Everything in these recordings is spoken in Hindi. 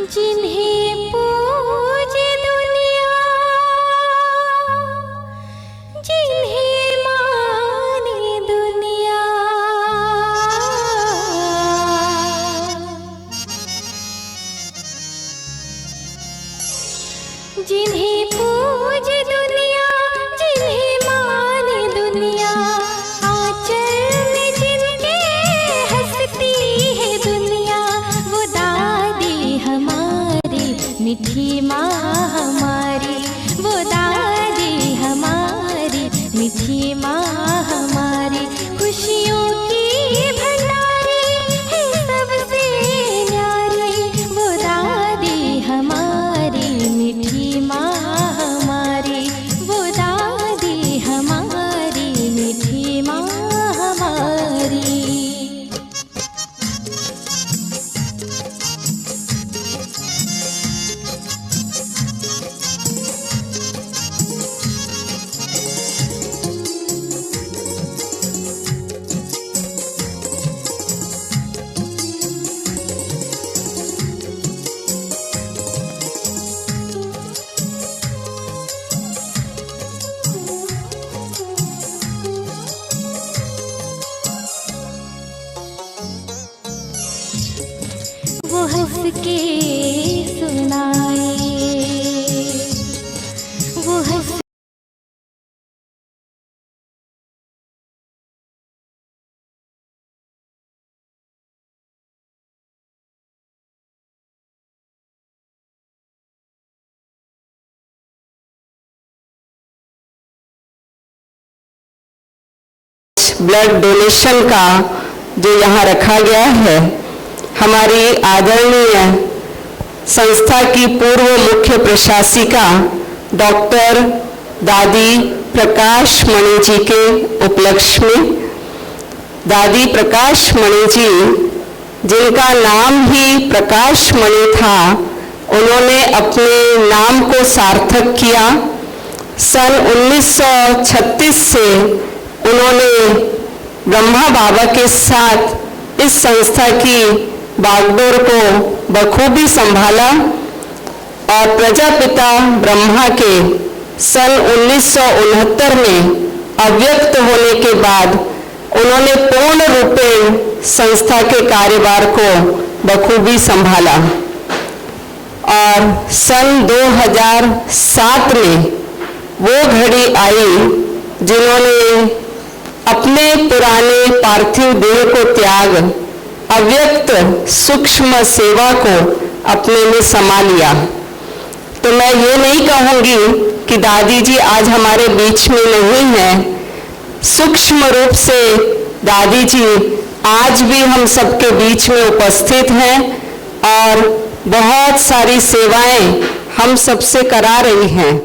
जिन्हें पूजे दुनिया, जिन्हें माने दुनिया, जिन्हें पूजे दुनिया, जिन्हें माने दुनिया, आंचल में जिनके हंसती है दुनिया, वो दादी हमारी, मीठी माँ हमारी, वो दादी हमारी, मीठी माँ हमारी, खुशियों की भंडारी है सबसे न्यारी, वो दादी हमारी, मीठी माँ हमारी, वो दादी हमारी, मीठी माँ हमारी। वो हंस के सुनाए, वो हंस ब्लड डोनेशन का जो यहाँ रखा गया है, हमारी आदरणीय संस्था की पूर्व मुख्य प्रशासिका डॉक्टर दादी प्रकाश मणि जी के उपलक्ष्य में, दादी प्रकाश मणि जी जिनका नाम ही प्रकाश मणि था, उन्होंने अपने नाम को सार्थक किया। सन 1936 से उन्होंने ब्रह्मा बाबा के साथ इस संस्था की बागडोर को बखूबी संभाला और प्रजापिता ब्रह्मा के सन 1969 में अव्यक्त होने के बाद उन्होंने पूर्ण रूपेण संस्था के कार्यभार को बखूबी संभाला और सन 2007 में वो घड़ी आई जिन्होंने अपने पुराने पार्थिव देह को त्याग अव्यक्त सूक्ष्म सेवा को अपने में समा लिया। तो मैं ये नहीं कहूँगी कि दादी जी आज हमारे बीच में नहीं हैं। सूक्ष्म रूप से दादी जी आज भी हम सबके बीच में उपस्थित हैं और बहुत सारी सेवाएं हम सबसे करा रही हैं।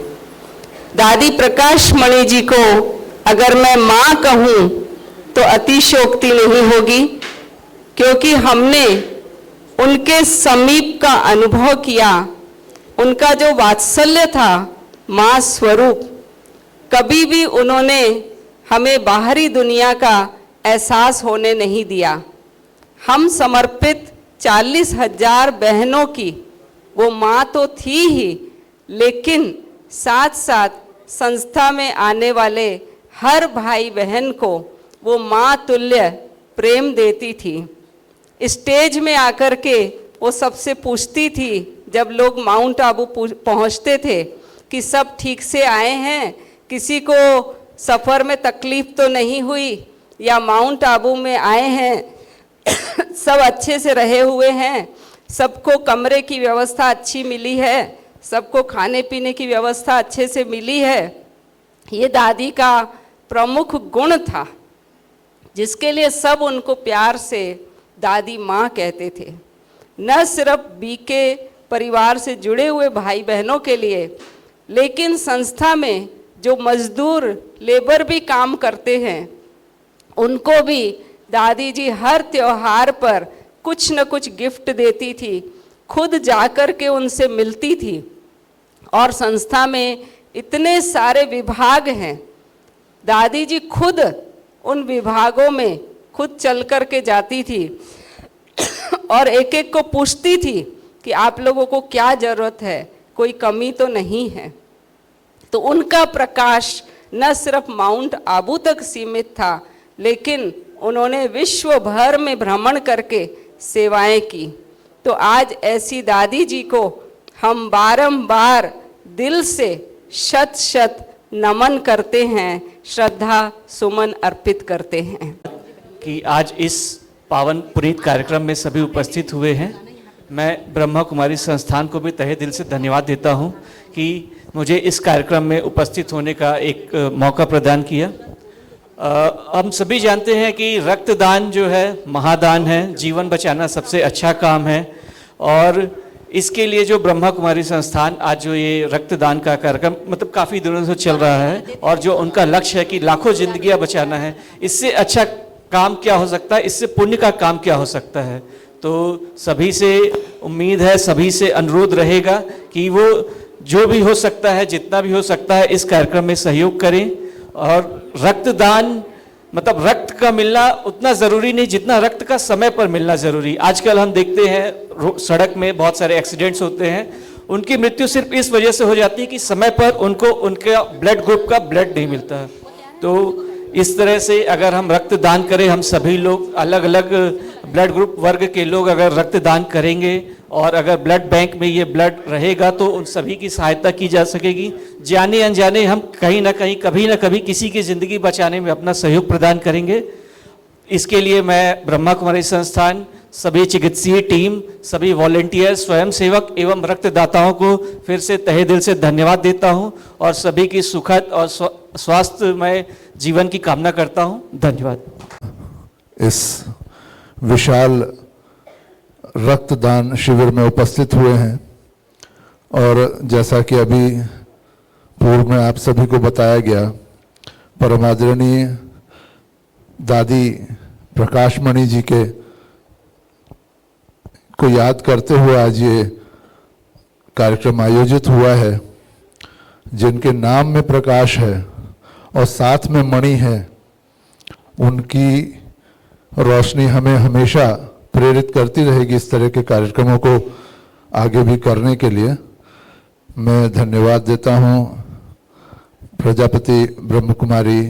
दादी प्रकाश मणि जी को अगर मैं माँ कहूँ तो अतिशयोक्ति नहीं होगी, क्योंकि हमने उनके समीप का अनुभव किया। उनका जो वात्सल्य था माँ स्वरूप, कभी भी उन्होंने हमें बाहरी दुनिया का एहसास होने नहीं दिया। हम समर्पित 40,000 बहनों की वो माँ तो थी ही, लेकिन साथ साथ संस्था में आने वाले हर भाई बहन को वो माँ तुल्य प्रेम देती थी। स्टेज में आकर के वो सबसे पूछती थी, जब लोग माउंट आबू पहुँचते थे, कि सब ठीक से आए हैं, किसी को सफ़र में तकलीफ़ तो नहीं हुई, या माउंट आबू में आए हैं सब अच्छे से रहे हुए हैं, सबको कमरे की व्यवस्था अच्छी मिली है, सबको खाने पीने की व्यवस्था अच्छे से मिली है। ये दादी का प्रमुख गुण था, जिसके लिए सब उनको प्यार से दादी माँ कहते थे। न सिर्फ बीके परिवार से जुड़े हुए भाई बहनों के लिए, लेकिन संस्था में जो मजदूर लेबर भी काम करते हैं, उनको भी दादी जी हर त्योहार पर कुछ न कुछ गिफ्ट देती थी, खुद जाकर के उनसे मिलती थी। और संस्था में इतने सारे विभाग हैं, दादी जी खुद उन विभागों में खुद चल कर के जाती थी और एक एक को पूछती थी कि आप लोगों को क्या ज़रूरत है, कोई कमी तो नहीं है। तो उनका प्रकाश न सिर्फ माउंट आबू तक सीमित था, लेकिन उन्होंने विश्व भर में भ्रमण करके सेवाएं की। तो आज ऐसी दादी जी को हम बारंबार दिल से शत शत नमन करते हैं, श्रद्धा सुमन अर्पित करते हैं। कि आज इस पावन पुनीत कार्यक्रम में सभी उपस्थित हुए हैं। मैं ब्रह्मा कुमारी संस्थान को भी तहे दिल से धन्यवाद देता हूं कि मुझे इस कार्यक्रम में उपस्थित होने का एक मौका प्रदान किया। हम सभी जानते हैं कि रक्तदान जो है महादान है, जीवन बचाना सबसे अच्छा काम है। और इसके लिए जो ब्रह्मा कुमारी संस्थान आज जो ये रक्तदान का कार्यक्रम मतलब काफ़ी दिनों से चल रहा है और जो उनका लक्ष्य है कि लाखों जिंदगियां बचाना है, इससे अच्छा काम क्या हो सकता है, इससे पुण्य का काम क्या हो सकता है। तो सभी से उम्मीद है, सभी से अनुरोध रहेगा कि वो जो भी हो सकता है, जितना भी हो सकता है, इस कार्यक्रम में सहयोग करें। और रक्तदान मतलब रक्त का मिलना उतना ज़रूरी नहीं जितना रक्त का समय पर मिलना ज़रूरी। आजकल हम देखते हैं सड़क में बहुत सारे एक्सीडेंट्स होते हैं, उनकी मृत्यु सिर्फ इस वजह से हो जाती है कि समय पर उनको उनके ब्लड ग्रुप का ब्लड नहीं मिलता। तो इस तरह से अगर हम रक्तदान करें, हम सभी लोग अलग अलग ब्लड ग्रुप वर्ग के लोग अगर रक्तदान करेंगे और अगर ब्लड बैंक में ये ब्लड रहेगा तो उन सभी की सहायता की जा सकेगी। जाने अनजाने हम कहीं ना कहीं कभी ना कभी किसी की ज़िंदगी बचाने में अपना सहयोग प्रदान करेंगे। इसके लिए मैं ब्रह्मा कुमारी संस्थान, सभी चिकित्सीय टीम, सभी वॉलेंटियर, स्वयंसेवक एवं रक्तदाताओं को फिर से तहे दिल से धन्यवाद देता हूं और सभी की सुखद और स्वास्थ्यमय जीवन की कामना करता हूं। धन्यवाद। इस विशाल रक्तदान शिविर में उपस्थित हुए हैं और जैसा कि अभी पूर्व में आप सभी को बताया गया, परम आदरणीय दादी प्रकाशमणि जी के को याद करते हुए आज ये कार्यक्रम आयोजित हुआ है। जिनके नाम में प्रकाश है और साथ में मणि है, उनकी रोशनी हमें हमेशा प्रेरित करती रहेगी इस तरह के कार्यक्रमों को आगे भी करने के लिए। मैं धन्यवाद देता हूँ प्रजापति ब्रह्म कुमारी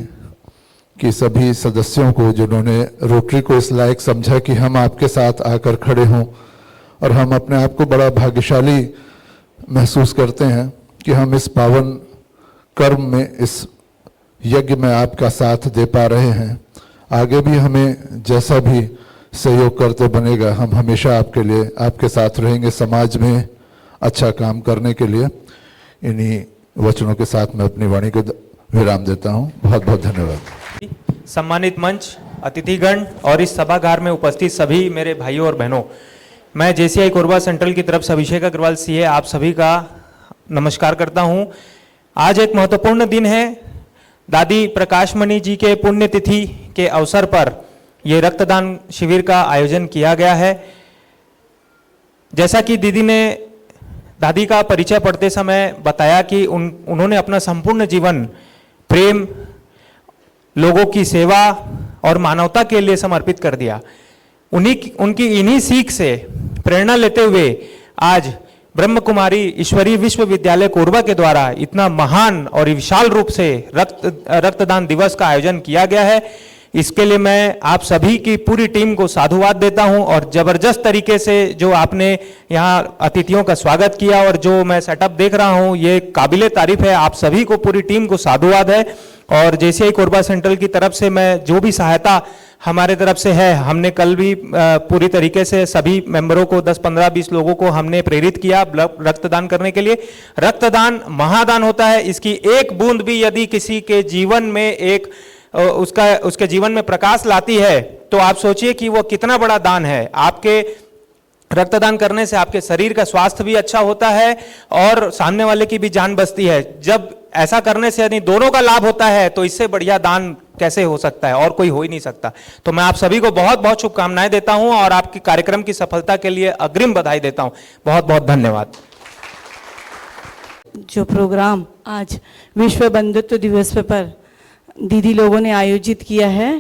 की सभी सदस्यों को जिन्होंने रोटरी को इस लायक समझा कि हम आपके साथ आकर खड़े हों, और हम अपने आप को बड़ा भाग्यशाली महसूस करते हैं कि हम इस पावन कर्म में, इस यज्ञ में आपका साथ दे पा रहे हैं। आगे भी हमें जैसा भी सहयोग करते बनेगा, हम हमेशा आपके लिए, आपके साथ रहेंगे समाज में अच्छा काम करने के लिए। इन्हीं वचनों के साथ मैं अपनी वाणी को विराम देता हूँ। बहुत बहुत धन्यवाद। सम्मानित मंच, अतिथिगण और इस सभागार में उपस्थित सभी मेरे भाइयों और बहनों, मैं जेसीआई कोरबा सेंट्रल की तरफ से अभिषेक अग्रवाल सीए आप सभी का नमस्कार करता हूं। आज एक महत्वपूर्ण दिन है। दादी प्रकाशमणि जी के पुण्यतिथि के अवसर पर यह रक्तदान शिविर का आयोजन किया गया है। जैसा कि दीदी ने दादी का परिचय पढ़ते समय बताया कि उन्होंने अपना संपूर्ण जीवन प्रेम, लोगों की सेवा और मानवता के लिए समर्पित कर दिया। उनकी इन्हीं सीख से प्रेरणा लेते हुए आज ब्रह्म कुमारी ईश्वरीय विश्वविद्यालय कोरबा के द्वारा इतना महान और विशाल रूप से रक्तदान दिवस का आयोजन किया गया है। इसके लिए मैं आप सभी की पूरी टीम को साधुवाद देता हूं और जबरदस्त तरीके से जो आपने यहां अतिथियों का स्वागत किया और जो मैं सेटअप देख रहा हूं, ये काबिले तारीफ है। आप सभी को, पूरी टीम को साधुवाद है। और जेसीआई कोरबा सेंट्रल की तरफ से मैं जो भी सहायता हमारे तरफ से है, हमने कल भी पूरी तरीके से सभी मेंबरों को 10, 15, 20 लोगों को हमने प्रेरित किया रक्तदान करने के लिए। रक्तदान महादान होता है। इसकी एक बूंद भी यदि किसी के जीवन में एक उसके जीवन में प्रकाश लाती है, तो आप सोचिए कि वो कितना बड़ा दान है। आपके रक्तदान करने से आपके शरीर का स्वास्थ्य भी अच्छा होता है और सामने वाले की भी जान बचती है। जब ऐसा करने से यदि दोनों का लाभ होता है, तो इससे बढ़िया दान कैसे हो सकता है, और कोई हो ही नहीं सकता। तो मैं आप सभी को बहुत बहुत शुभकामनाएं देता हूं और आपके कार्यक्रम की सफलता के लिए अग्रिम बधाई देता हूं। बहुत बहुत धन्यवाद। जो प्रोग्राम आज विश्व बंधुत्व दिवस पर दीदी लोगों ने आयोजित किया है,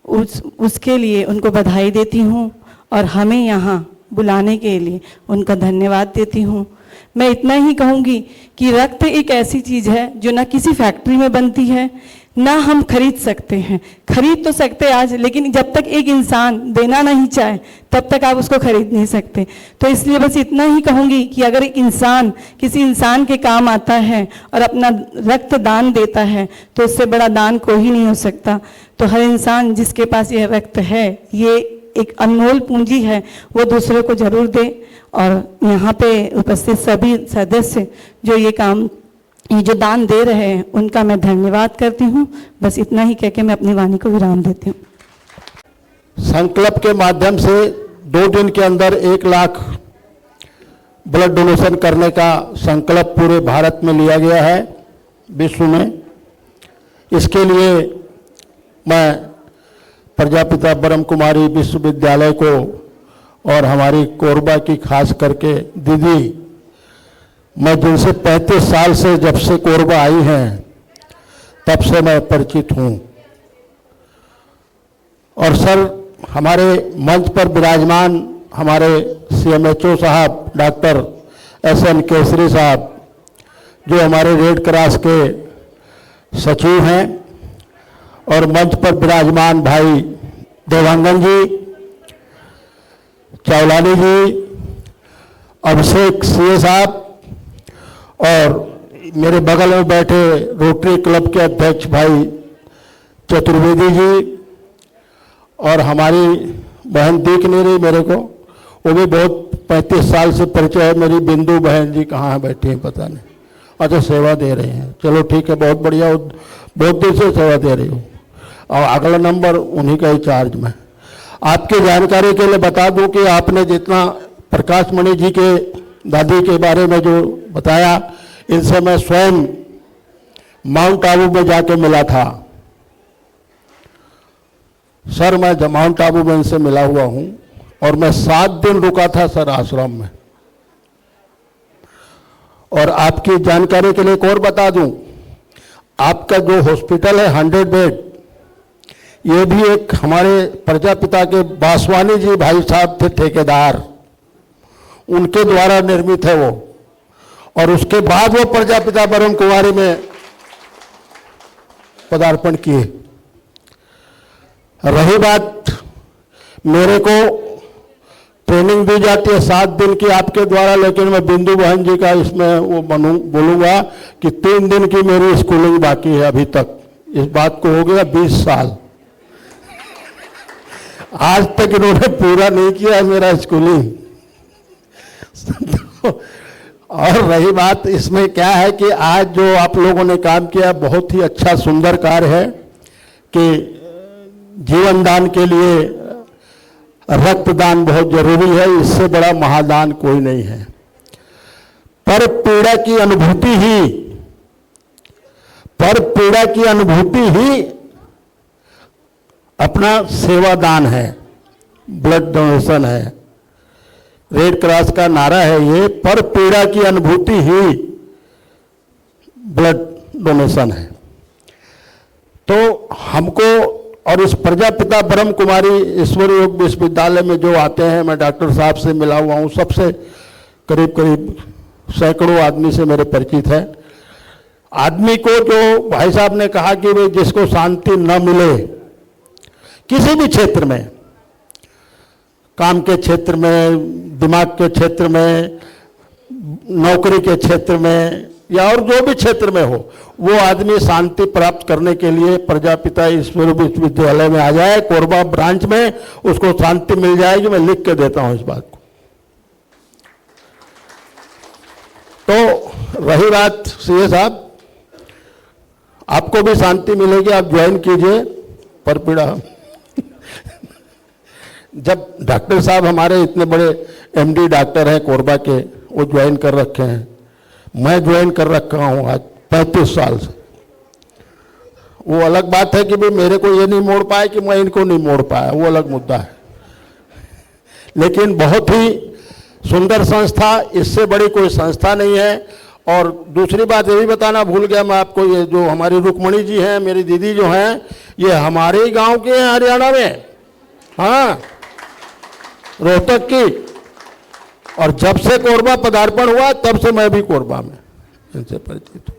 उसके लिए उनको बधाई देती हूँ। और हमें यहाँ बुलाने के लिए उनका धन्यवाद देती हूँ। मैं इतना ही कहूँगी कि रक्त एक ऐसी चीज़ है जो ना किसी फैक्ट्री में बनती है, ना हम खरीद सकते हैं। खरीद तो सकते हैं आज, लेकिन जब तक एक इंसान देना नहीं चाहे तब तक आप उसको खरीद नहीं सकते। तो इसलिए बस इतना ही कहूँगी कि अगर एक इंसान किसी इंसान के काम आता है और अपना रक्त दान देता है तो उससे बड़ा दान कोई नहीं हो सकता। तो हर इंसान जिसके पास यह रक्त है, ये एक अनमोल पूंजी है, वो दूसरे को जरूर दे। और यहाँ पे उपस्थित सभी सदस्य जो ये जो दान दे रहे हैं उनका मैं धन्यवाद करती हूँ। बस इतना ही कह के मैं अपनी वाणी को विराम देती हूँ। संकल्प के माध्यम से 2 दिन के अंदर 1 लाख ब्लड डोनेशन करने का संकल्प पूरे भारत में लिया गया है, विश्व में। इसके लिए मैं प्रजापिता ब्रह्म कुमारी विश्वविद्यालय को और हमारी कोरबा की खास करके दीदी, मैं जिनसे 35 साल से जब से कोरबा आई हैं तब से मैं परिचित हूँ। और सर, हमारे मंच पर विराजमान हमारे CMHO साहब डॉक्टर SN केसरी साहब, जो हमारे रेड क्रॉस के सचिव हैं, और मंच पर विराजमान भाई देवांगन जी, चावलानी जी, अभिषेक CA साहब, और मेरे बगल में बैठे रोटरी क्लब के अध्यक्ष भाई चतुर्वेदी जी, और हमारी बहन दिख नहीं रही मेरे को, वो भी बहुत 35 साल से परिचय है मेरी, बिंदु बहन जी कहाँ है, बैठी हैं पता नहीं। अच्छा, सेवा दे रहे हैं, चलो ठीक है, बहुत बढ़िया, बहुत देर से सेवा दे रही हूँ। और अगला नंबर उन्हीं का ही चार्ज में। आपकी जानकारी के लिए बता दूं कि आपने जितना प्रकाश मणि जी के दादी के बारे में जो बताया, इनसे मैं स्वयं माउंट आबू में जाके मिला था। सर, मैं माउंट आबू में इनसे मिला हुआ हूं, और मैं 7 दिन रुका था सर आश्रम में। और आपकी जानकारी के लिए एक और बता दूं, आपका जो हॉस्पिटल है 100 बेड, ये भी एक हमारे प्रजापिता के बासवानी जी भाई साहब थे ठेकेदार, उनके द्वारा निर्मित है वो। और उसके बाद वो प्रजापिता ब्रह्म कुमारी में पदार्पण किए। रही बात, मेरे को ट्रेनिंग दी जाती है 7 दिन की आपके द्वारा, लेकिन मैं बिंदु बहन जी का इसमें वो बोलूंगा कि 3 दिन की मेरी स्कूलिंग बाकी है अभी तक। इस बात को हो गया 20 साल, आज तक इन्होंने पूरा नहीं किया मेरा स्कूलिंग। और रही बात, इसमें क्या है कि आज जो आप लोगों ने काम किया, बहुत ही अच्छा सुंदर कार्य है कि जीवन दान के लिए रक्तदान बहुत जरूरी है, इससे बड़ा महादान कोई नहीं है। पर पीड़ा की अनुभूति ही अपना सेवादान है, ब्लड डोनेशन है। रेड क्रॉस का नारा है ये, पर पीड़ा की अनुभूति ही ब्लड डोनेशन है। तो हमको, और इस प्रजापिता ब्रह्म कुमारी ईश्वर योग विश्वविद्यालय में जो आते हैं, मैं डॉक्टर साहब से मिला हुआ हूँ, सबसे करीब सैकड़ों आदमी से मेरे परिचित है। आदमी को, जो भाई साहब ने कहा कि भाई जिसको शांति न मिले किसी भी क्षेत्र में, काम के क्षेत्र में, दिमाग के क्षेत्र में, नौकरी के क्षेत्र में, या और जो भी क्षेत्र में हो, वो आदमी शांति प्राप्त करने के लिए प्रजापिता ईश्वर विश्वविद्यालय में आ जाए, कोरबा ब्रांच में, उसको शांति मिल जाएगी। मैं लिख के देता हूं इस बात को। तो रही बात CA साहब, आपको भी शांति मिलेगी, आप ज्वाइन कीजिए पर पीड़ा। जब डॉक्टर साहब हमारे इतने बड़े MD डॉक्टर हैं कोरबा के, वो ज्वाइन कर रखे हैं, मैं ज्वाइन कर रखा हूँ आज 35 साल से। वो अलग बात है कि भाई मेरे को ये नहीं मोड़ पाए कि मैं इनको नहीं मोड़ पाया, वो अलग मुद्दा है। लेकिन बहुत ही सुंदर संस्था, इससे बड़ी कोई संस्था नहीं है। और दूसरी बात ये भी बताना भूल गया मैं आपको, ये जो हमारी रुक्मणी जी हैं, मेरी दीदी जो हैं, ये हमारे ही गांव के हैं, हरियाणा में, हाँ, रोहतक की। और जब से कोरबा पदार्पण हुआ तब से मैं भी कोरबा में इनसे परिचित हूँ।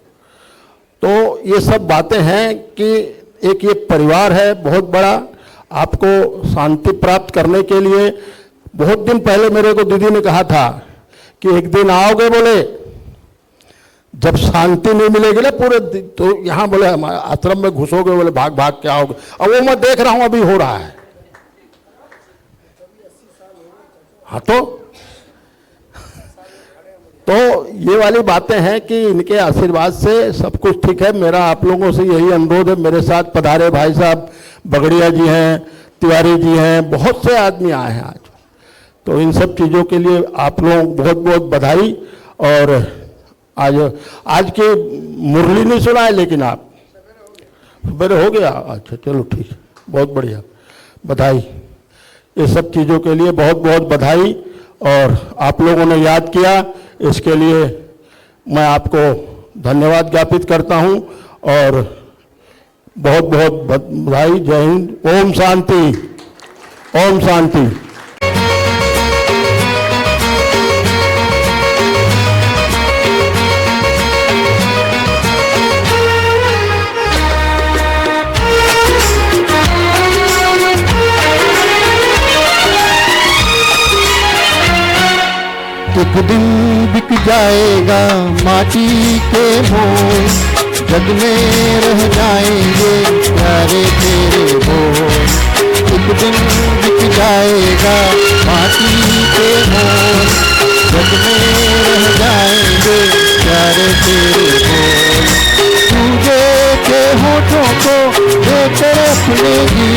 तो ये सब बातें हैं कि एक ये परिवार है बहुत बड़ा। आपको शांति प्राप्त करने के लिए बहुत दिन पहले मेरे को दीदी ने कहा था कि एक दिन आओगे, बोले जब शांति नहीं मिलेगी ना पूरे तो यहाँ बोले हमारे आश्रम में घुसोगे, बोले भाग भाग के आओगे। अब वो मैं देख रहा हूँ अभी हो रहा है। हाँ तो ये वाली बातें हैं कि इनके आशीर्वाद से सब कुछ ठीक है। मेरा आप लोगों से यही अनुरोध है, मेरे साथ पधारे भाई साहब बगड़िया जी हैं, तिवारी जी हैं, बहुत से आदमी आए हैं आज। तो इन सब चीज़ों के लिए आप लोग बहुत बहुत बधाई। और आज की मुरली नहीं सुना है लेकिन आप मेरे हो गया। अच्छा चलो ठीक, बहुत बढ़िया, बधाई। ये सब चीज़ों के लिए बहुत बहुत बधाई। और आप लोगों ने याद किया, इसके लिए मैं आपको धन्यवाद ज्ञापित करता हूं और बहुत बहुत बधाई। जय हिंद। ओम शांति, ओम शांति। एक दिन बिक जाएगा माटी के मोल, जग में रह जाएंगे प्यारे तेरे बोल। एक दिन बिक जाएगा माटी के मोल, जग में रह जाएंगे प्यारे तेरे बोल। पूजे के होठों को देकर रखलेगी,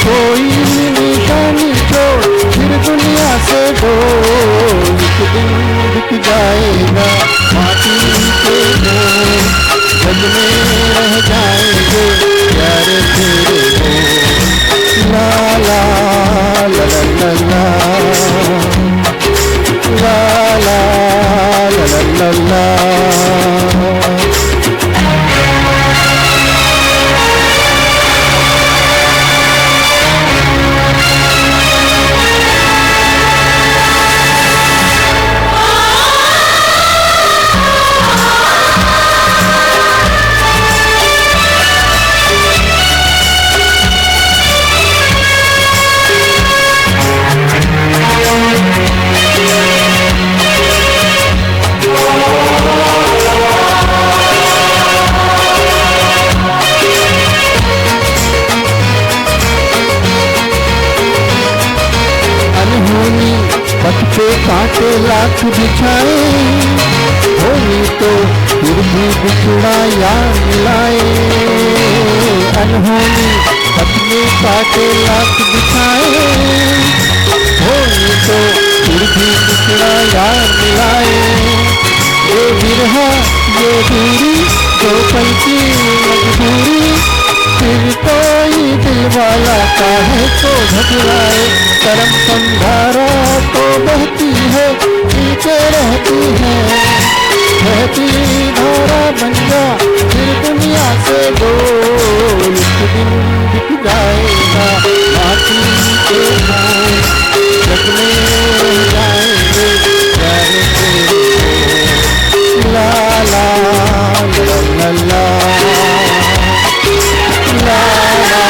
कोई निशानी छोड़ फिर दुनिया से डोल। एक दिन बिक जाएगा माटी के मोल, जग में रह जाएंगे प्यारे तेरे बोल। ला ला ला ला ला ला ला ला ला ला। कांटे लाख बिछाए, होनी तो फिर भी बिछड़ा यार मिलाए। अनहोनी अपने कांटे लाख बिछाए, होनी तो फिर भी बिछड़ा यार मिलाए। ये बिरहा ये दूरी दो पल की मजबूरी, फिर कोई दिल वाला काहे को घबराए। करम संधारा तो बहती है नीचे रहती है, बहती धारा बन जा फिर दुनिया से डोल। एक दिन बिक जाएगा माटी के मोल, जग में रह जाएंगे प्यारे तेरे बोल। ला ला ला ला ला ला ला।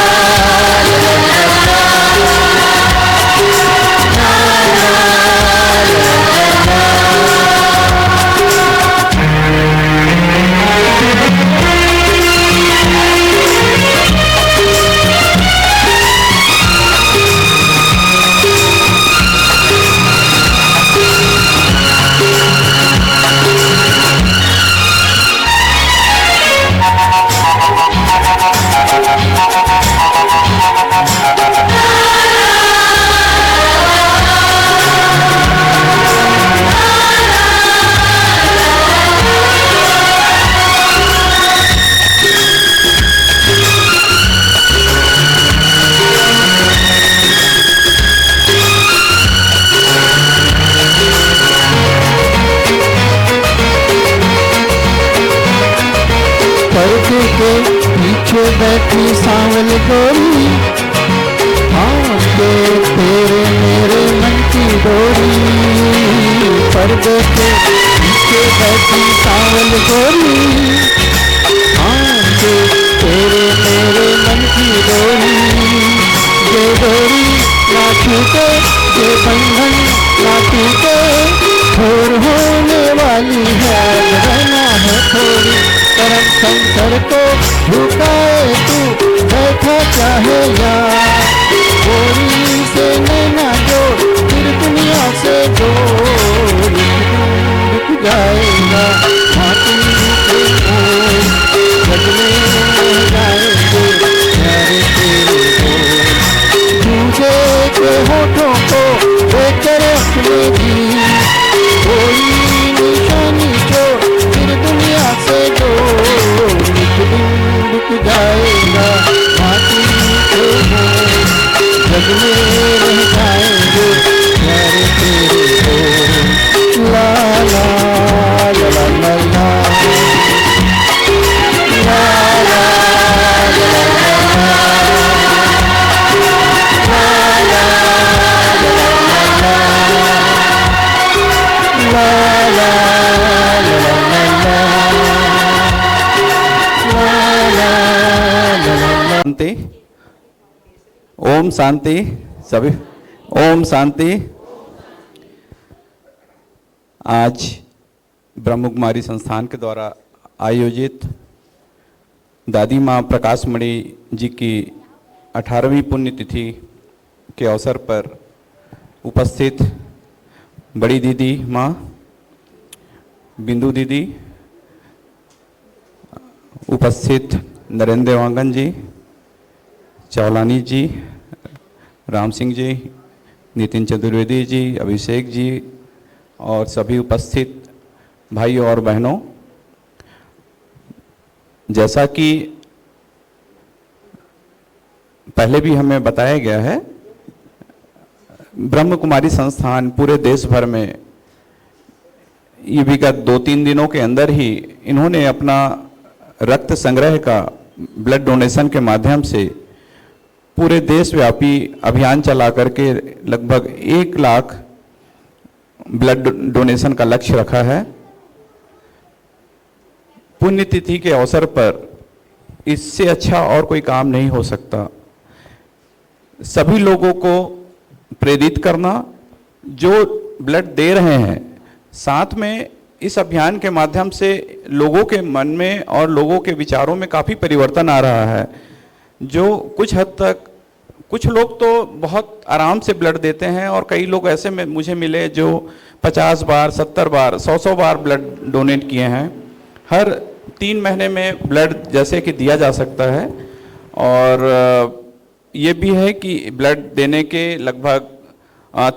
पर्दे के पीछे बैठी सांवल गोरी, हाँ के तेरे मेरे मन की डोरी, पर्दे के पीछे बैठी सांवल गोरी, मान के तेरे मेरे मन की डोरी, ये डोरी ना छूटे, ये बंधन ना टूटे, छोर होने वाली है, रहना है थोड़ी, करम शंकर को झुकाए तू बैठा चाहे यार, गोरी से नैना जो फिर दुनिया से जो रुक जाएगा, माटी के मोल बदले जाएंगे प्यारे तेरे बोल, तुझे के होठों को लेकर अपने जी, कोई निशानी जो फिर दुनिया से जो एक दिन रुक जाएगा, माटी के मोल जग में रह जाएंगे प्यारे तेरे बोल, ला ला ला ला ला ला ला शांति, ओम शांति, सभी ओम शांति। आज ब्रह्म कुमारी संस्थान के द्वारा आयोजित दादी माँ प्रकाशमणि जी की 18वीं पुण्यतिथि के अवसर पर उपस्थित बड़ी दीदी माँ बिंदु दीदी, उपस्थित नरेंद्र देवांगन जी, चौलानी जी, राम सिंह जी, नितिन चतुर्वेदी जी, अभिषेक जी और सभी उपस्थित भाई और बहनों, जैसा कि पहले भी हमें बताया गया है, ब्रह्म कुमारी संस्थान पूरे देश भर में ये विगत 2-3 दिनों के अंदर ही इन्होंने अपना रक्त संग्रह का ब्लड डोनेशन के माध्यम से पूरे देशव्यापी अभियान चला करके लगभग 1 लाख ब्लड डोनेशन का लक्ष्य रखा है। पुण्यतिथि के अवसर पर इससे अच्छा और कोई काम नहीं हो सकता। सभी लोगों को प्रेरित करना जो ब्लड दे रहे हैं, साथ में इस अभियान के माध्यम से लोगों के मन में और लोगों के विचारों में काफ़ी परिवर्तन आ रहा है। जो कुछ हद तक कुछ लोग तो बहुत आराम से ब्लड देते हैं और कई लोग ऐसे में मुझे मिले जो 50 बार, 70 बार, 100 बार ब्लड डोनेट किए हैं। हर 3 महीने में ब्लड जैसे कि दिया जा सकता है। और ये भी है कि ब्लड देने के लगभग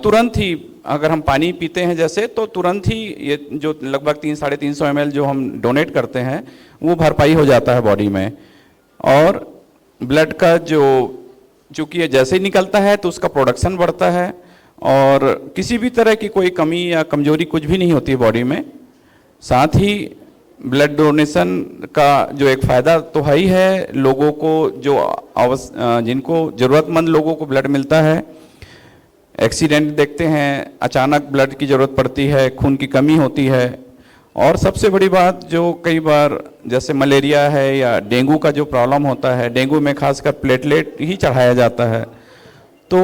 तुरंत ही अगर हम पानी पीते हैं जैसे, तो तुरंत ही ये जो लगभग 300-350 ml जो हम डोनेट करते हैं वो भरपाई हो जाता है बॉडी में। और ब्लड का जो चूँकि ये जैसे ही निकलता है तो उसका प्रोडक्शन बढ़ता है और किसी भी तरह की कोई कमी या कमजोरी कुछ भी नहीं होती है बॉडी में। साथ ही ब्लड डोनेशन का जो एक फ़ायदा तो है ही है, लोगों को जो जिनको ज़रूरतमंद लोगों को ब्लड मिलता है। एक्सीडेंट देखते हैं, अचानक ब्लड की ज़रूरत पड़ती है, खून की कमी होती है। और सबसे बड़ी बात जो कई बार जैसे मलेरिया है या डेंगू का जो प्रॉब्लम होता है, डेंगू में खासकर प्लेटलेट ही चढ़ाया जाता है। तो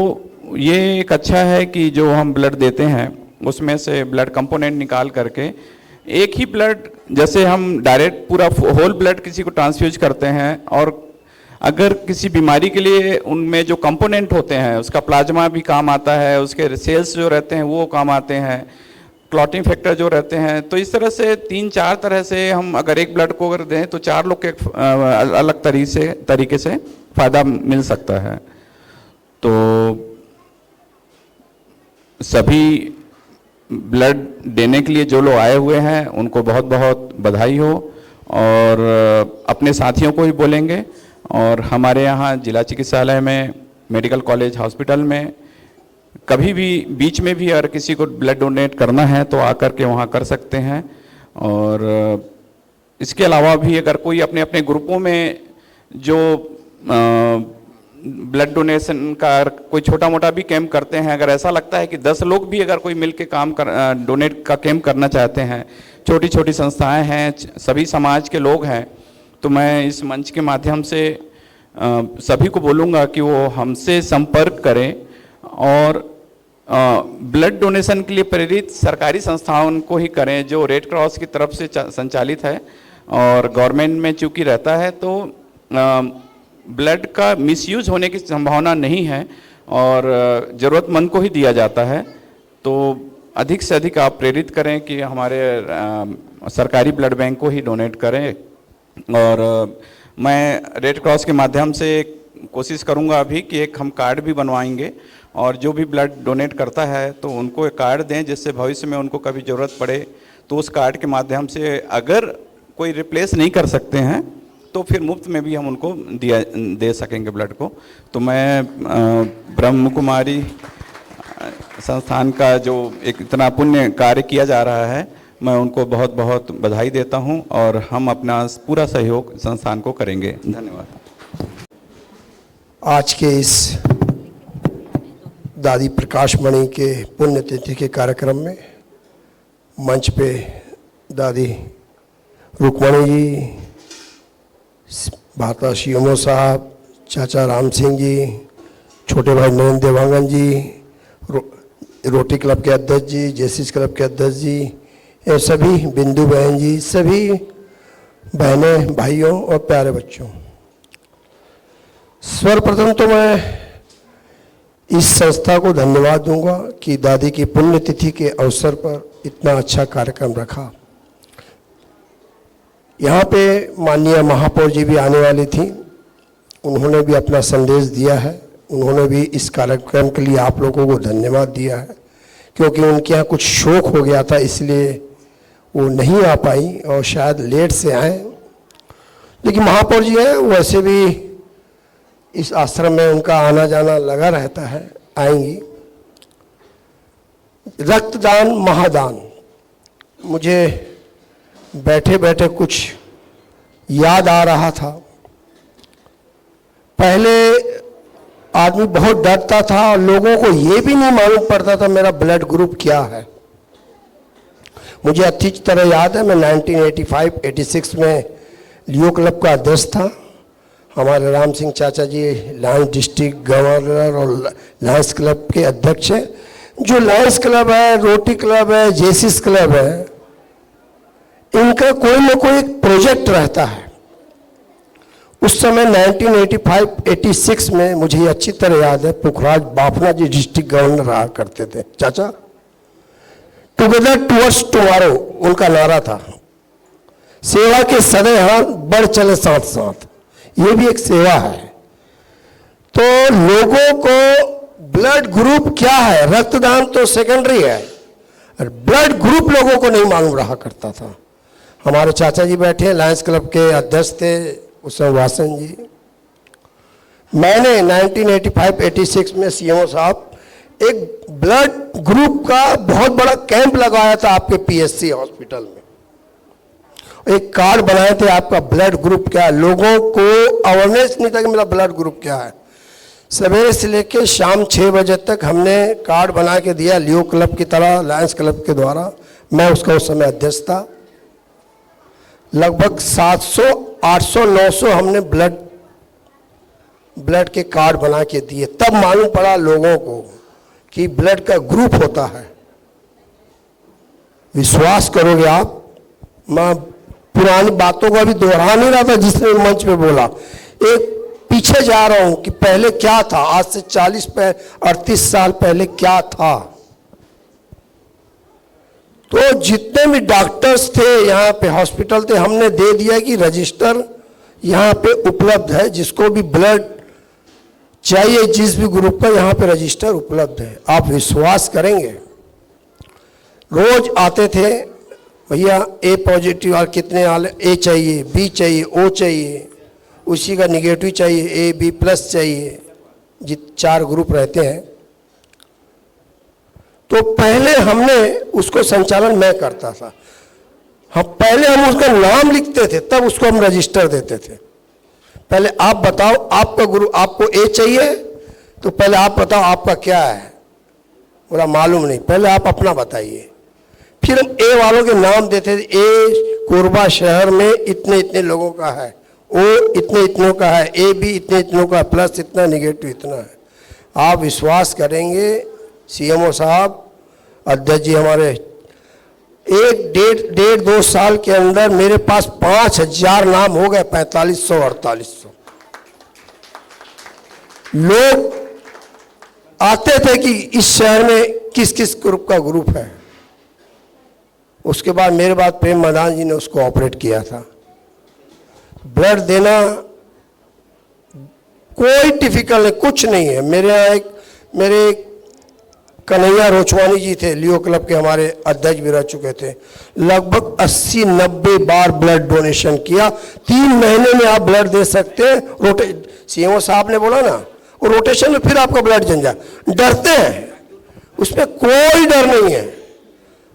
ये एक अच्छा है कि जो हम ब्लड देते हैं उसमें से ब्लड कंपोनेंट निकाल करके एक ही ब्लड, जैसे हम डायरेक्ट पूरा होल ब्लड किसी को ट्रांसफ्यूज करते हैं और अगर किसी बीमारी के लिए उनमें जो कंपोनेंट होते हैं उसका प्लाज्मा भी काम आता है, उसके सेल्स जो रहते हैं वो काम आते हैं, क्लॉटिंग फैक्टर जो रहते हैं। तो इस तरह से 3-4 तरह से हम अगर एक ब्लड को अगर दें तो 4 लोग के अलग तरीके से फ़ायदा मिल सकता है। तो सभी ब्लड देने के लिए जो लोग आए हुए हैं उनको बहुत बहुत बधाई हो और अपने साथियों को भी बोलेंगे। और हमारे यहाँ जिला चिकित्सालय में, मेडिकल कॉलेज हॉस्पिटल में कभी भी बीच में भी अगर किसी को ब्लड डोनेट करना है तो आकर के वहाँ कर सकते हैं। और इसके अलावा भी अगर कोई अपने अपने ग्रुपों में जो ब्लड डोनेशन का कोई छोटा मोटा भी कैंप करते हैं, अगर ऐसा लगता है कि 10 लोग भी अगर कोई मिल के डोनेट का कैंप करना चाहते हैं, छोटी छोटी संस्थाएं हैं, सभी समाज के लोग हैं, तो मैं इस मंच के माध्यम से सभी को बोलूँगा कि वो हमसे संपर्क करें और ब्लड डोनेशन के लिए प्रेरित सरकारी संस्थाओं को ही करें जो रेड क्रॉस की तरफ से संचालित है, और गवर्नमेंट में चूँकि रहता है तो ब्लड का मिसयूज होने की संभावना नहीं है और ज़रूरतमंद को ही दिया जाता है। तो अधिक से अधिक आप प्रेरित करें कि हमारे सरकारी ब्लड बैंक को ही डोनेट करें। और मैं रेड क्रॉस के माध्यम से कोशिश करूंगा अभी कि एक हम कार्ड भी बनवाएंगे और जो भी ब्लड डोनेट करता है तो उनको एक कार्ड दें, जिससे भविष्य में उनको कभी ज़रूरत पड़े तो उस कार्ड के माध्यम से अगर कोई रिप्लेस नहीं कर सकते हैं तो फिर मुफ्त में भी हम उनको दे सकेंगे ब्लड को। तो मैं ब्रह्म कुमारी संस्थान का जो एक इतना पुण्य कार्य किया जा रहा है, मैं उनको बहुत बहुत बधाई देता हूं और हम अपना पूरा सहयोग संस्थान को करेंगे। धन्यवाद। आज के इस दादी प्रकाश मणि के पुण्यतिथि के कार्यक्रम में मंच पे दादी रुक्मणी जी, भाता शिवमो साहब, चाचा राम सिंह जी, छोटे भाई नरेंद्र देवांगन जी, रोटी क्लब के अध्यक्ष जी, जेसिस क्लब के अध्यक्ष जी, ये सभी बिंदु बहन जी, सभी बहनें, भाइयों और प्यारे बच्चों, सर्वप्रथम तो मैं इस संस्था को धन्यवाद दूंगा कि दादी की पुण्यतिथि के अवसर पर इतना अच्छा कार्यक्रम रखा। यहाँ पे माननीय महापौर जी भी आने वाली थी, उन्होंने भी अपना संदेश दिया है। उन्होंने भी इस कार्यक्रम के लिए आप लोगों को धन्यवाद दिया है, क्योंकि उनके यहाँ कुछ शौक हो गया था इसलिए वो नहीं आ पाई और शायद लेट से आए। लेकिन महापौर जी हैं, वैसे भी इस आश्रम में उनका आना जाना लगा रहता है, आएंगी। रक्तदान महादान, मुझे बैठे बैठे कुछ याद आ रहा था। पहले आदमी बहुत डरता था और लोगों को ये भी नहीं मालूम पड़ता था मेरा ब्लड ग्रुप क्या है। मुझे अच्छी तरह याद है, मैं 1985-86 में लियो क्लब का अध्यक्ष था। हमारे राम सिंह चाचा जी लायंस डिस्ट्रिक्ट गवर्नर और लायंस क्लब के अध्यक्ष हैं। जो लायंस क्लब है, रोटी क्लब है, जेसिस क्लब है, इनका कोई ना कोई एक प्रोजेक्ट रहता है। उस समय 1985-86 में मुझे अच्छी तरह याद है, पुखराज बाफना जी डिस्ट्रिक्ट गवर्नर रहा करते थे। चाचा, टुगेदर टुवर्ड्स टुमारो उनका नारा था। सेवा के सदैव हाथ, बढ़ चले साथ साथ, ये भी एक सेवा है। तो लोगों को ब्लड ग्रुप क्या है, रक्तदान तो सेकेंडरी है, ब्लड ग्रुप लोगों को नहीं मालूम रहा करता था। हमारे चाचा जी बैठे लायंस क्लब के अध्यक्ष थे उस समय, वासन जी। मैंने 1985-86 में सीएमओ साहब एक ब्लड ग्रुप का बहुत बड़ा कैंप लगाया था आपके पीएससी हॉस्पिटल में। एक कार्ड बनाए थे, आपका ब्लड ग्रुप क्या है। लोगों को अवेयरनेस नहीं था कि मेरा ब्लड ग्रुप क्या है। सवेरे से लेकर शाम 6 बजे तक हमने कार्ड बना के दिया, लियो क्लब की तरह, लायंस क्लब के द्वारा। मैं उसका उस समय अध्यक्ष था। लगभग 700, 800, 900 हमने ब्लड के कार्ड बना के दिए। तब मालूम पड़ा लोगों को कि ब्लड का ग्रुप होता है। विश्वास करोगे आप, मैं पुरानी बातों का भी दोहरा नहीं रहा था जिसने मंच पे बोला। एक पीछे जा रहा हूं कि पहले क्या था, आज से 38 साल पहले क्या था। तो जितने भी डॉक्टर्स थे यहाँ पे, हॉस्पिटल थे, हमने दे दिया कि रजिस्टर यहाँ पे उपलब्ध है, जिसको भी ब्लड चाहिए जिस भी ग्रुप का, यहाँ पे रजिस्टर उपलब्ध है। आप विश्वास करेंगे, रोज आते थे, भैया ए पॉजिटिव और कितने आले, ए चाहिए, बी चाहिए, ओ चाहिए, उसी का निगेटिव चाहिए, ए बी प्लस चाहिए, 4 ग्रुप रहते हैं। तो पहले हमने उसको संचालन मैं करता था। पहले हम उसका नाम लिखते थे, तब उसको हम रजिस्टर देते थे। पहले आप बताओ, आपका गुरु, आपको ए चाहिए तो पहले आप बताओ आपका क्या है। बोला मालूम नहीं, पहले आप अपना बताइए। फिर हम ए वालों के नाम देते थे, ए कोरबा शहर में इतने इतने लोगों का है, ओ इतने इतनों का है, ए भी इतने इतनों का, प्लस इतना, निगेटिव इतना है। आप विश्वास करेंगे सीएमओ साहब, अध्यक्ष जी हमारे, एक डेढ़ 2 साल के अंदर मेरे पास 5000 नाम हो गए, 4500 4800 लोग आते थे कि इस शहर में किस किस ग्रुप का ग्रुप है। उसके बाद मेरे बाद प्रेम मैदान जी ने उसको ऑपरेट किया था। ब्लड देना कोई डिफिकल्ट नहीं, कुछ नहीं है। मेरे यहाँ मेरे कन्हैया रोचवानी जी थे, लियो क्लब के हमारे अध्यक्ष भी रह चुके थे, लगभग 80-90 बार ब्लड डोनेशन किया। 3 महीने में आप ब्लड दे सकते हैं। सीएमओ साहब ने बोला ना, वो रोटेशन में फिर आपका ब्लड जम जाए। डरते हैं, उसमें कोई डर नहीं है।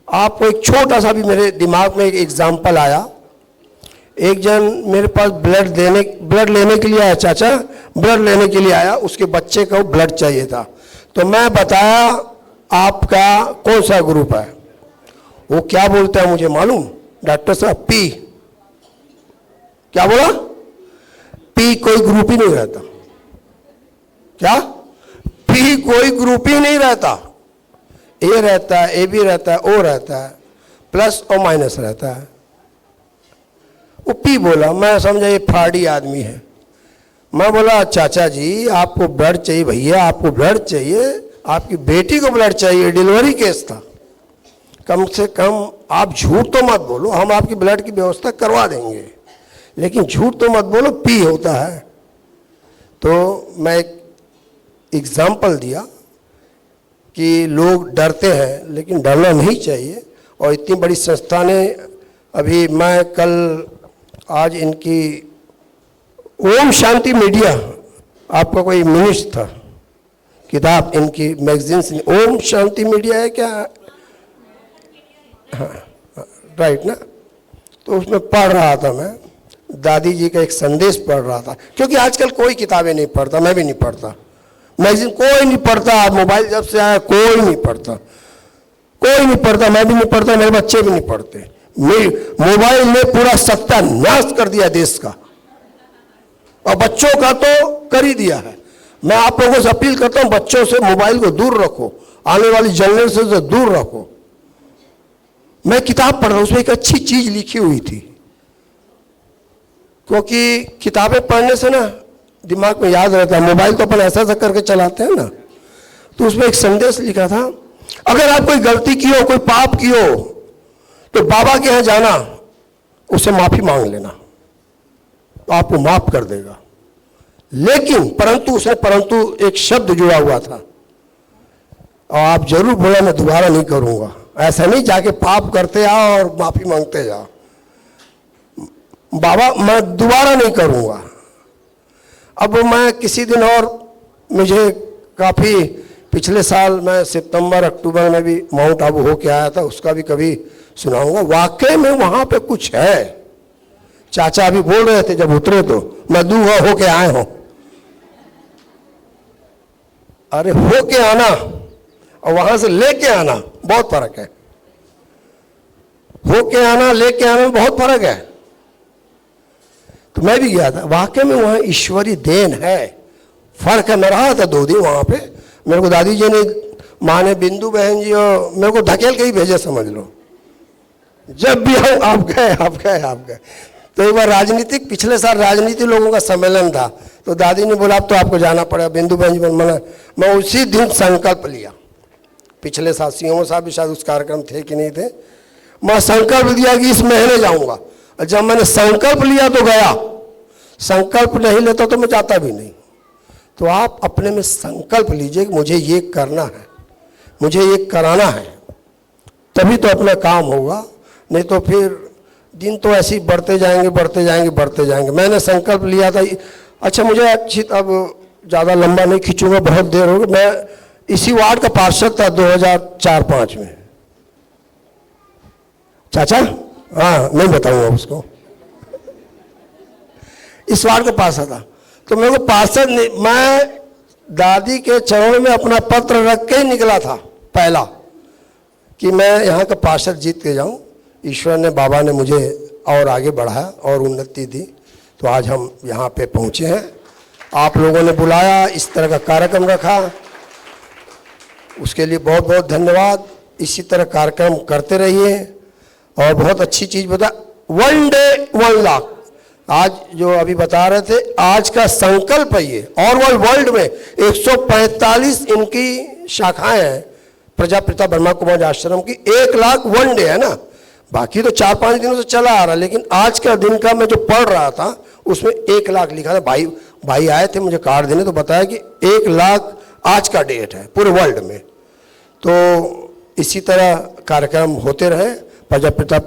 आपको एक छोटा सा भी मेरे दिमाग में एक एग्जाम्पल आया। एक जन मेरे पास ब्लड लेने के लिए आया, चाचा ब्लड लेने के लिए आया, उसके बच्चे को ब्लड चाहिए था। तो मैं बताया आपका कौन सा ग्रुप है। वो क्या बोलता है मुझे मालूम, डॉक्टर साहब पी। क्या बोला? पी कोई ग्रुप ही नहीं रहता। क्या? पी कोई ग्रुप ही नहीं रहता। ए रहता है, ए बी रहता है, ओ रहता है, प्लस और माइनस रहता है। वो पी बोला, मैं समझा ये फ्रॉडी आदमी है। मैं बोला चाचा जी आपको ब्लड चाहिए भैया, आपको ब्लड चाहिए, आपकी बेटी को ब्लड चाहिए, डिलीवरी केस था, कम से कम आप झूठ तो मत बोलो, हम आपकी ब्लड की व्यवस्था करवा देंगे, लेकिन झूठ तो मत बोलो, पी होता है। तो मैं एक एग्जाम्पल दिया कि लोग डरते हैं, लेकिन डरना नहीं चाहिए। और इतनी बड़ी संस्था ने, अभी मैं कल आज इनकी ओम शांति मीडिया, आपका कोई मिनिस्ट था, किताब इनकी मैगजीन्स, ओम शांति मीडिया है क्या? हाँ राइट ना। तो उसमें पढ़ रहा था मैं, दादी जी का एक संदेश पढ़ रहा था, क्योंकि आजकल कोई किताबें नहीं पढ़ता, मैं भी नहीं पढ़ता, मैगजीन कोई नहीं पढ़ता, मोबाइल जब से आया कोई नहीं पढ़ता, कोई नहीं पढ़ता, मैं भी नहीं पढ़ता, मेरे बच्चे भी नहीं पढ़ते। मोबाइल ने पूरा सत्यानाश कर दिया देश का, और बच्चों का तो कर ही दिया है। मैं आप लोगों से अपील करता हूं, बच्चों से मोबाइल को दूर रखो, आने वाली जनरेशन से दूर रखो। मैं किताब पढ़ रहा हूं, उसमें एक अच्छी चीज लिखी हुई थी, क्योंकि किताबें पढ़ने से ना दिमाग में याद रहता है, मोबाइल तो अपन ऐसा ऐसा करके चलाते हैं ना। तो उसमें एक संदेश लिखा था, अगर आप कोई गलती की हो, कोई पाप की हो, तो बाबा के यहां जाना, उससे माफी मांग लेना, तो आपको माफ कर देगा। लेकिन परंतु एक शब्द जुड़ा हुआ था, और आप जरूर बोला मैं दोबारा नहीं करूंगा। ऐसा नहीं जाके पाप करते आओ और माफी मांगते जाओ, बाबा मैं दोबारा नहीं करूंगा। अब मैं किसी दिन, और मुझे काफी पिछले साल मैं सितंबर अक्टूबर में भी माउंट आबू होके आया था, उसका भी कभी सुनाऊंगा। वाकई में वहां पे कुछ है। चाचा अभी बोल रहे थे जब उतरे तो, मैं दूंगा होके आए हो। अरे होके आना और वहां से लेके आना बहुत फर्क है। होके आना लेके आना में बहुत फर्क है। तो मैं भी गया था, वाकई में वहां ईश्वरी देन है, फर्क है। मैं रहा था 2 दिन वहां पे, मेरे को दादी जी ने, माँ ने, बिंदु बहन जी और मेरे को धकेल के ही भेजे, समझ लो। जब भी आओ आप गए। तो एक बार राजनीतिक, पिछले साल राजनीतिक लोगों का सम्मेलन था, तो दादी ने बोला अब तो आपको जाना पड़ेगा, बिंदु बहन जी मना। मैं उसी दिन संकल्प लिया, पिछले साल सीएमओ साहब भी शायद उस कार्यक्रम थे कि नहीं थे, मैं संकल्प लिया कि इस महीने जाऊंगा। और जब मैंने संकल्प लिया तो गया, संकल्प नहीं लेता तो मैं जाता भी नहीं। तो आप अपने में संकल्प लीजिए कि मुझे ये करना है, मुझे ये कराना है, तभी तो अपना काम होगा। नहीं तो फिर दिन तो ऐसे ही बढ़ते जाएंगे। मैंने संकल्प लिया था। अच्छा मुझे अब ज़्यादा लंबा नहीं खींचूंगा, बहुत देर हो गई। मैं इसी वार्ड का पार्षद था 2004-05 में। चाचा, हाँ नहीं बताऊंगा उसको। इस वार्ड का पार्षद था। तो मेरे को पार्षद मैं दादी के चरणों में अपना पत्र रख के ही निकला था पहला, कि मैं यहाँ का पार्षद जीत के जाऊँ। ईश्वर ने, बाबा ने मुझे और आगे बढ़ाया और उन्नति दी, तो आज हम यहाँ पे पहुँचे हैं। आप लोगों ने बुलाया, इस तरह का कार्यक्रम रखा, उसके लिए बहुत बहुत धन्यवाद। इसी तरह कार्यक्रम करते रहिए और बहुत अच्छी चीज़ बता, 1 डे 1 लाख आज जो अभी बता रहे थे, आज का संकल्प है ये। और वर्ल्ड में 145 इनकी शाखाएं हैं प्रजापिता ब्रह्मा कुमारी आश्रम की। 1 लाख 1 डे है ना, बाकी तो 4-5 दिनों से चला आ रहा, लेकिन आज का दिन का मैं जो पढ़ रहा था उसमें 1 लाख लिखा था। भाई आए थे मुझे कार्ड देने, तो बताया कि 1 लाख आज का डेट है पूरे वर्ल्ड में। तो इसी तरह कार्यक्रम होते रहे प्रजापिता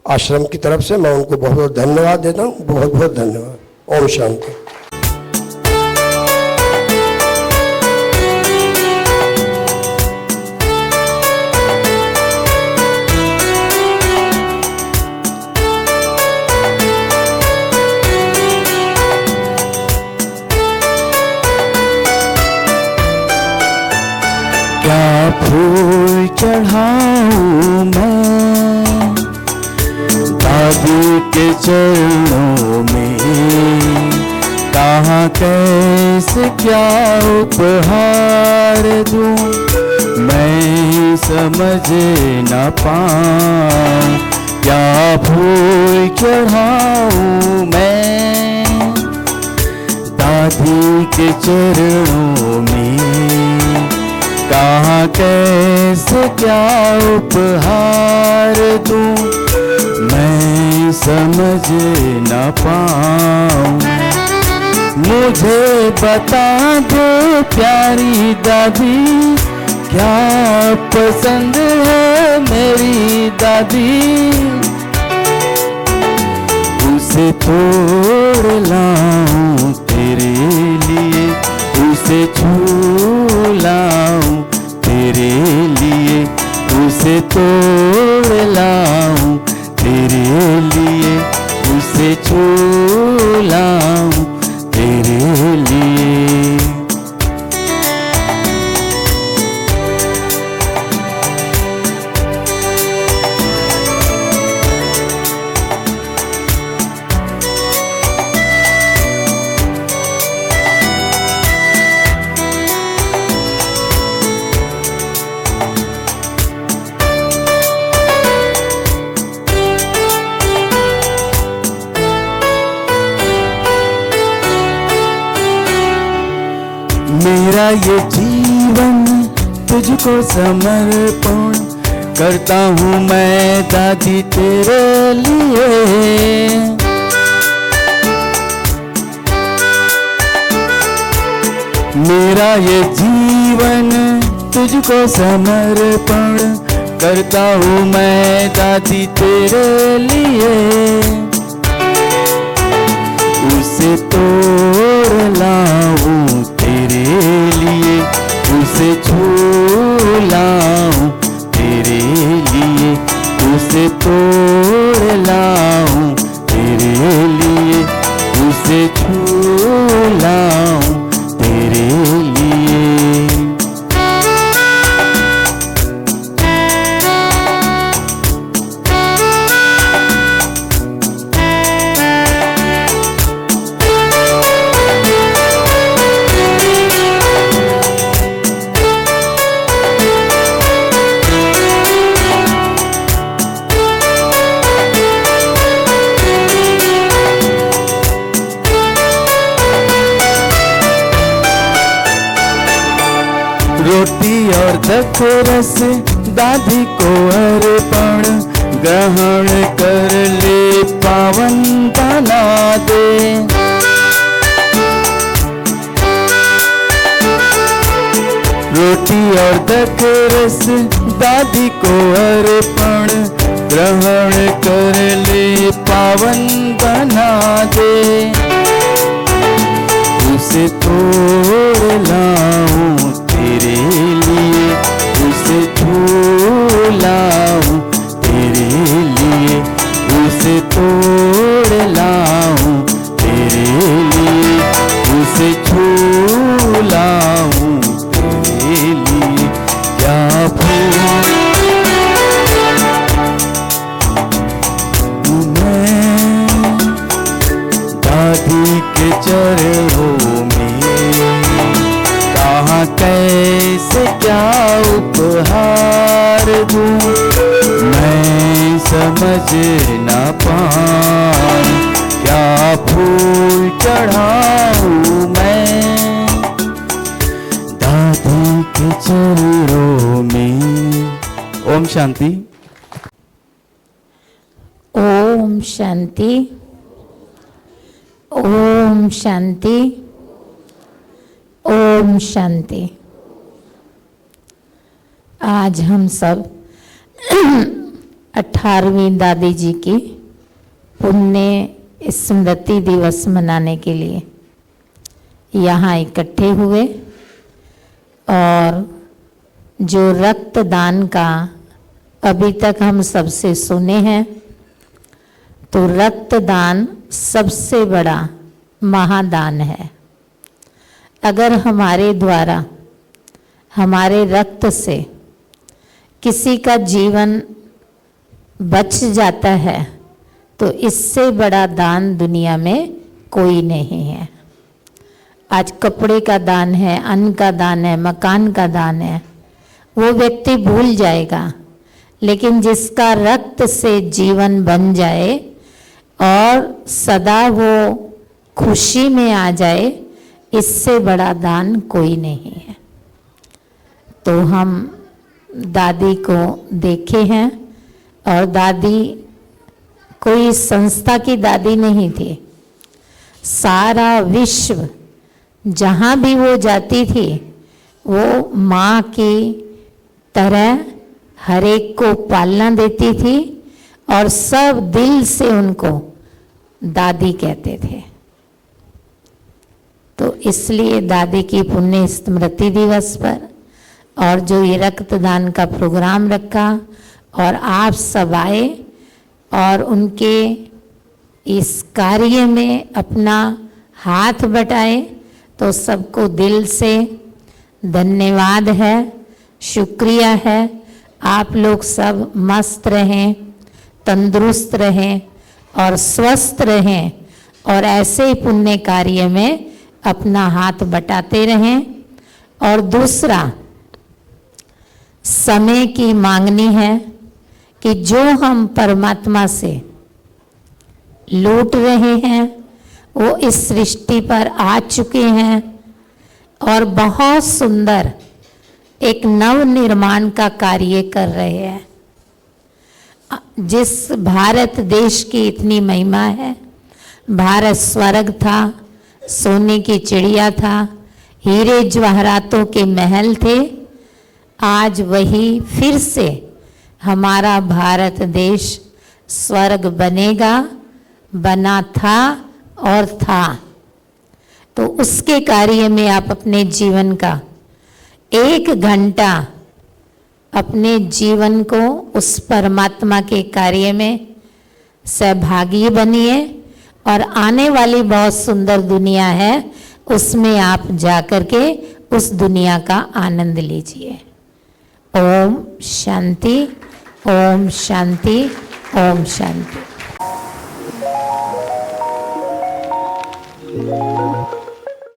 आश्रम की तरफ से। मैं उनको बहुत बहुत धन्यवाद देता हूँ, बहुत बहुत धन्यवाद। ओम शांति। क्या फूल चढ़ाऊं मैं दादी के चरणों में, कहाँ कैसे क्या उपहार दूं, मैं समझ न पाऊं। क्या फूल चढ़ाऊं मैं दादी के चरणों में, कहाँ कैसे क्या उपहार दूं, मैं समझ न पाऊं। मुझे बता दो प्यारी दादी, क्या पसंद है मेरी दादी, उसे तोड़ लाऊं तेरे लिए, उसे छू लाऊं तेरे लिए, उसे तोड़ लाऊं तेरे लिए, उसे छू लाऊं तेरे लिए। मेरा ये जीवन तुझको समर्पण करता हूँ मैं दादी तेरे लिए। मेरा ये जीवन तुझको समर्पण करता हूँ मैं दादी तेरे लिए, उसे तोड़ लाऊं तेरे लिए, उसे छू लाऊं तेरे लिए, उसे तोड़ लाऊं तेरे लिए, उसे छू लाऊं तेरे लिए। रोटी और दखरस दादी को अर्पण ग्रहण कर ले पावन बना दे। रोटी और दखरस दादी को अर्पण ग्रहण कर ले पावन बना दे, उसे तोड़ लाऊं तेरे लिए, उसे छू लाऊं तेरे लिए, उसे तोड़ लाऊं तेरे कैसे झूलाऊं तेरे लिए क्या भूल मैं दादी के चरणों में कहाँ कैसे क्या उपहार दूं मैं समझ ना पाऊं क्या फूल चढ़ाऊं मैं दादी के चरणों में। ओम शांति। ओम शांति। ओम शांति। ओम शांति। आज हम सब 18वीं दादी जी की पुण्य स्मृति दिवस मनाने के लिए यहाँ इकट्ठे हुए और जो रक्तदान का अभी तक हम सबसे सुने हैं, तो रक्तदान सबसे बड़ा महादान है। अगर हमारे द्वारा हमारे रक्त से किसी का जीवन बच जाता है तो इससे बड़ा दान दुनिया में कोई नहीं है। आज कपड़े का दान है, अन्न का दान है, मकान का दान है, वो व्यक्ति भूल जाएगा, लेकिन जिसका रक्त से जीवन बन जाए और सदा वो खुशी में आ जाए, इससे बड़ा दान कोई नहीं है। तो हम दादी को देखे हैं और दादी कोई संस्था की दादी नहीं थी। सारा विश्व जहाँ भी वो जाती थी वो माँ की तरह हर एक को पालना देती थी और सब दिल से उनको दादी कहते थे। तो इसलिए दादी की पुण्य स्मृति दिवस पर और जो ये रक्तदान का प्रोग्राम रखा और आप सब आए और उनके इस कार्य में अपना हाथ बटाए, तो सबको दिल से धन्यवाद है, शुक्रिया है। आप लोग सब मस्त रहें, तंदुरुस्त रहें और स्वस्थ रहें और ऐसे ही पुण्य कार्य में अपना हाथ बटाते रहें। और दूसरा, समय की मांगनी है कि जो हम परमात्मा से लूट रहे हैं वो इस सृष्टि पर आ चुके हैं और बहुत सुंदर एक नव निर्माण का कार्य कर रहे हैं। जिस भारत देश की इतनी महिमा है, भारत स्वर्ग था, सोने की चिड़िया था, हीरे जवाहरातों के महल थे, आज वही फिर से हमारा भारत देश स्वर्ग बनेगा, बना था और था। तो उसके कार्य में आप अपने जीवन का 1 घंटा अपने जीवन को उस परमात्मा के कार्य में सहभागी बनिए और आने वाली बहुत सुंदर दुनिया है, उसमें आप जाकर के उस दुनिया का आनंद लीजिए। ओम शांति, ओम शांति, ओम शांति।